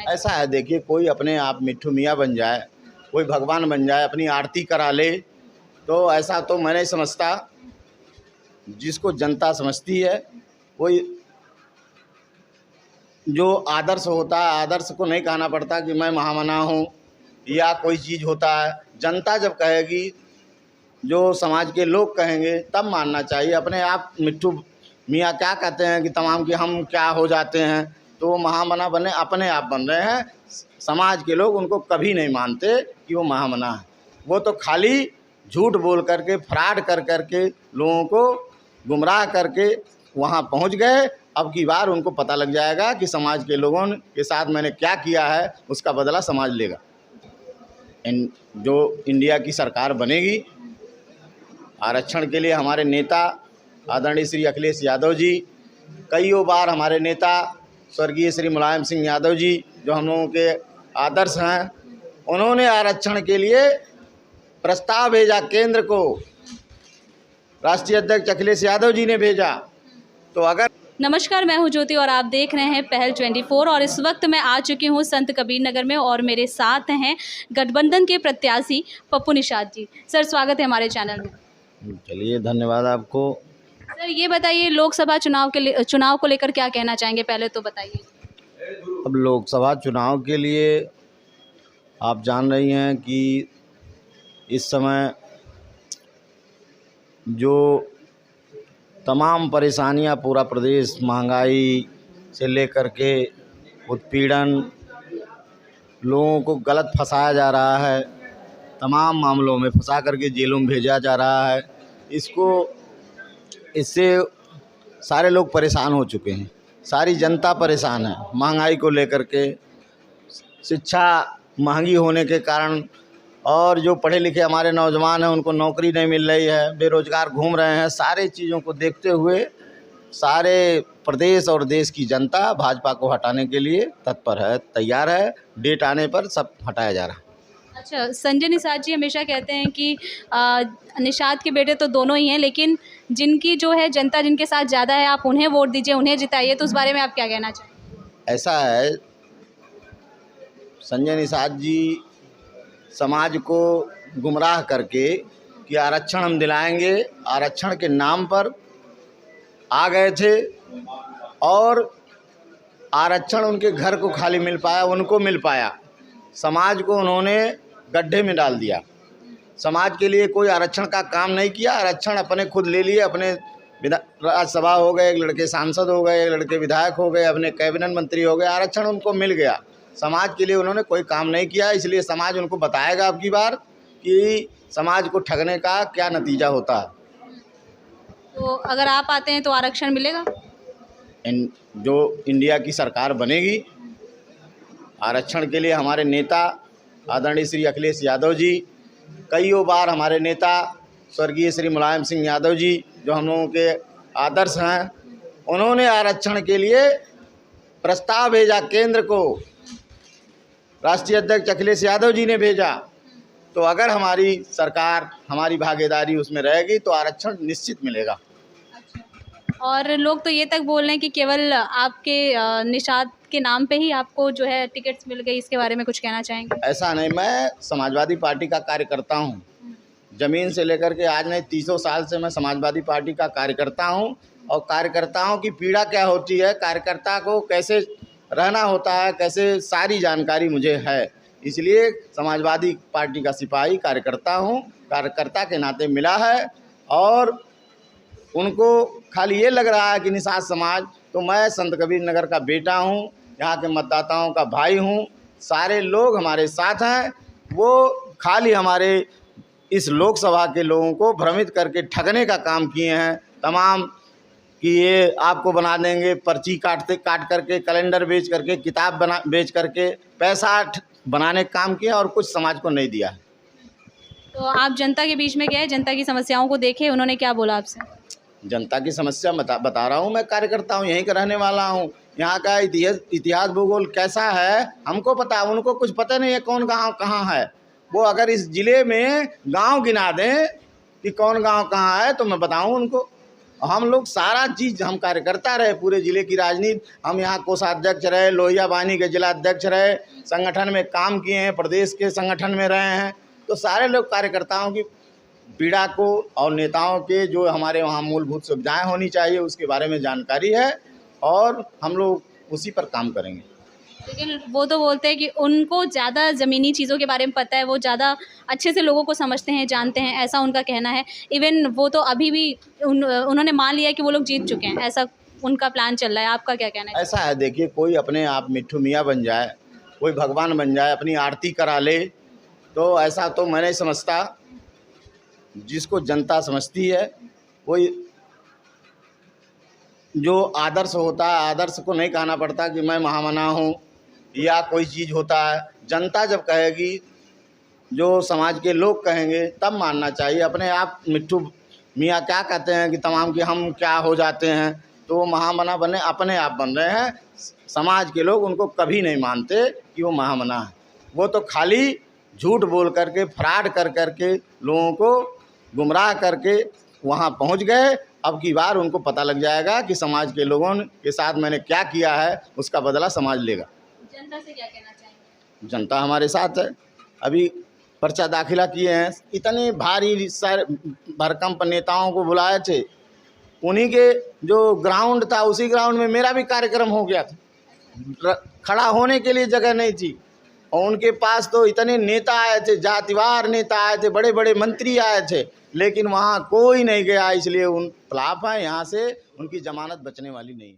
ऐसा है, देखिए, कोई अपने आप मिट्ठू मियाँ बन जाए, कोई भगवान बन जाए, अपनी आरती करा ले, तो ऐसा तो मैं नहीं समझता। जिसको जनता समझती है, कोई जो आदर्श होता है, आदर्श को नहीं कहना पड़ता कि मैं महामना हूँ या कोई चीज़ होता है। जनता जब कहेगी, जो समाज के लोग कहेंगे, तब मानना चाहिए। अपने आप मिट्ठू मियाँ क्या कहते हैं कि तमाम कि हम क्या हो जाते हैं, तो वो महामना बने, अपने आप बन रहे हैं। समाज के लोग उनको कभी नहीं मानते कि वो महामना है। वो तो खाली झूठ बोल करके, फ्रॉड कर करके, लोगों को गुमराह करके वहाँ पहुँच गए। अब की बार उनको पता लग जाएगा कि समाज के लोगों के साथ मैंने क्या किया है, उसका बदला समाज लेगा। जो इंडिया की सरकार बनेगी, आरक्षण के लिए हमारे नेता आदरणीय श्री अखिलेश यादव जी, कईयों बार हमारे नेता स्वर्गीय श्री मुलायम सिंह यादव जी, जो हम लोगों के आदर्श हैं, उन्होंने आरक्षण के लिए प्रस्ताव भेजा केंद्र को। राष्ट्रीय अध्यक्ष अखिलेश यादव जी ने भेजा। तो अगर नमस्कार, मैं हूं ज्योति और आप देख रहे हैं पहल 24 और इस वक्त मैं आ चुकी हूं संत कबीर नगर में और मेरे साथ हैं गठबंधन के प्रत्याशी पप्पू निषाद जी। सर, स्वागत है हमारे चैनल में। चलिए, धन्यवाद आपको। सर, ये बताइए, लोकसभा चुनाव को लेकर क्या कहना चाहेंगे, पहले तो बताइए। अब लोकसभा चुनाव के लिए आप जान रही हैं कि इस समय जो तमाम परेशानियां पूरा प्रदेश, महंगाई से लेकर के उत्पीड़न, लोगों को गलत फंसाया जा रहा है, तमाम मामलों में फंसा करके जेलों में भेजा जा रहा है। इससे सारे लोग परेशान हो चुके हैं, सारी जनता परेशान है। महंगाई को लेकर के, शिक्षा महंगी होने के कारण, और जो पढ़े लिखे हमारे नौजवान हैं उनको नौकरी नहीं मिल रही है, बेरोजगार घूम रहे हैं। सारे चीज़ों को देखते हुए सारे प्रदेश और देश की जनता भाजपा को हटाने के लिए तत्पर है, तैयार है। डेट आने पर सब हटाया जा रहा है। अच्छा, संजय निषाद जी हमेशा कहते हैं कि निषाद के बेटे तो दोनों ही हैं, लेकिन जिनकी जो है जनता जिनके साथ ज़्यादा है, आप उन्हें वोट दीजिए, उन्हें जिताइए। तो उस बारे में आप क्या कहना चाहेंगे? ऐसा है, संजय निषाद जी समाज को गुमराह करके कि आरक्षण हम दिलाएंगे, आरक्षण के नाम पर आ गए थे, और आरक्षण उनके घर को खाली मिल पाया, उनको मिल पाया। समाज को उन्होंने गड्ढे में डाल दिया। समाज के लिए कोई आरक्षण का काम नहीं किया। आरक्षण अपने खुद ले लिए, अपने राज्यसभा हो गए, एक लड़के सांसद हो गए, एक लड़के विधायक हो गए, अपने कैबिनेट मंत्री हो गए, आरक्षण उनको मिल गया। समाज के लिए उन्होंने कोई काम नहीं किया। इसलिए समाज उनको बताएगा अब की बार कि समाज को ठगने का क्या नतीजा होता है। तो अगर आप आते हैं तो आरक्षण मिलेगा? जो इंडिया की सरकार बनेगी, आरक्षण के लिए हमारे नेता आदरणीय श्री अखिलेश यादव जी, कईयों बार हमारे नेता स्वर्गीय श्री मुलायम सिंह यादव जी, जो हम लोगों के आदर्श हैं, उन्होंने आरक्षण के लिए प्रस्ताव भेजा केंद्र को। राष्ट्रीय अध्यक्ष अखिलेश यादव जी ने भेजा। तो अगर हमारी सरकार, हमारी भागीदारी उसमें रहेगी तो आरक्षण निश्चित मिलेगा। और लोग तो ये तक बोल रहे हैं कि केवल आपके निषाद के नाम पे ही आपको जो है टिकट्स मिल गई। इसके बारे में कुछ कहना चाहेंगे? ऐसा नहीं, मैं समाजवादी पार्टी का कार्यकर्ता हूँ। ज़मीन से लेकर के आज नहीं, 30 साल से मैं समाजवादी पार्टी का कार्यकर्ता हूँ। और कार्यकर्ताओं की पीड़ा क्या होती है, कार्यकर्ता को कैसे रहना होता है, कैसे, सारी जानकारी मुझे है। इसलिए समाजवादी पार्टी का सिपाही कार्यकर्ता हूँ, कार्यकर्ता के नाते मिला है। और उनको खाली ये लग रहा है कि निषाद समाज, तो मैं संत कबीर नगर का बेटा हूँ, यहाँ के मतदाताओं का भाई हूँ। सारे लोग हमारे साथ हैं। वो खाली हमारे इस लोकसभा के लोगों को भ्रमित करके ठगने का काम किए हैं तमाम, कि ये आपको बना देंगे, पर्ची काट करके, कैलेंडर बेच करके, किताब बेच करके पैसा बनाने का काम किया, और कुछ समाज को नहीं दिया है। तो आप जनता के बीच में गए, जनता की समस्याओं को देखे, उन्होंने क्या बोला आपसे? जनता की समस्या बता रहा हूँ, मैं कार्यकर्ता हूँ, यहीं का रहने वाला हूँ। यहाँ का इतिहास भूगोल कैसा है हमको पता, उनको कुछ पता नहीं है कौन गाँव कहाँ है। वो अगर इस ज़िले में गांव गिना दें कि कौन गांव कहाँ है, तो मैं बताऊँ उनको। हम लोग सारा चीज़ हम कार्यकर्ता रहे, पूरे ज़िले की राजनीति हम यहाँ कोषाध्यक्ष रहे, लोहिया बानी के जिला अध्यक्ष रहे, संगठन में काम किए हैं, प्रदेश के संगठन में रहे हैं। तो सारे लोग कार्यकर्ताओं की पीड़ा को और नेताओं के जो हमारे वहाँ मूलभूत सुविधाएं होनी चाहिए उसके बारे में जानकारी है और हम लोग उसी पर काम करेंगे। लेकिन वो तो बोलते हैं कि उनको ज़्यादा ज़मीनी चीज़ों के बारे में पता है, वो ज़्यादा अच्छे से लोगों को समझते हैं, जानते हैं, ऐसा उनका कहना है। इवन वो तो अभी भी उन्होंने मान लिया कि वो लोग जीत चुके हैं, ऐसा उनका प्लान चल रहा है। आपका क्या कहना है? ऐसा है, देखिए, कोई अपने आप मिट्ठू मियाँ बन जाए, कोई भगवान बन जाए, अपनी आरती करा ले, तो ऐसा तो मैं नहीं समझता। जिसको जनता समझती है, कोई जो आदर्श होता है, आदर्श को नहीं कहना पड़ता कि मैं महामना हूँ या कोई चीज़ होता है। जनता जब कहेगी, जो समाज के लोग कहेंगे, तब मानना चाहिए। अपने आप मिट्ठू मियाँ क्या कहते हैं कि तमाम कि हम क्या हो जाते हैं, तो वो महामना बने अपने आप बन रहे हैं। समाज के लोग उनको कभी नहीं मानते कि वो महामना है। वो तो खाली झूठ बोल करके, फ्रॉड कर करके लोगों को गुमराह करके वहाँ पहुँच गए। अब की बार उनको पता लग जाएगा कि समाज के लोगों के साथ मैंने क्या किया है, उसका बदला समाज लेगा। जनता से क्या कहना चाहेंगे? जनता हमारे साथ है। अभी पर्चा दाखिला किए हैं, इतने भारी सर भरकम नेताओं को बुलाए थे, उन्हीं के जो ग्राउंड था उसी ग्राउंड में मेरा भी कार्यक्रम हो गया था। खड़ा होने के लिए जगह नहीं थी और उनके पास तो इतने नेता आए थे, जातिवार नेता आए थे, बड़े बड़े मंत्री आए थे, लेकिन वहाँ कोई नहीं गया। इसलिए उन खिलाफ है, यहाँ से उनकी जमानत बचने वाली नहीं है।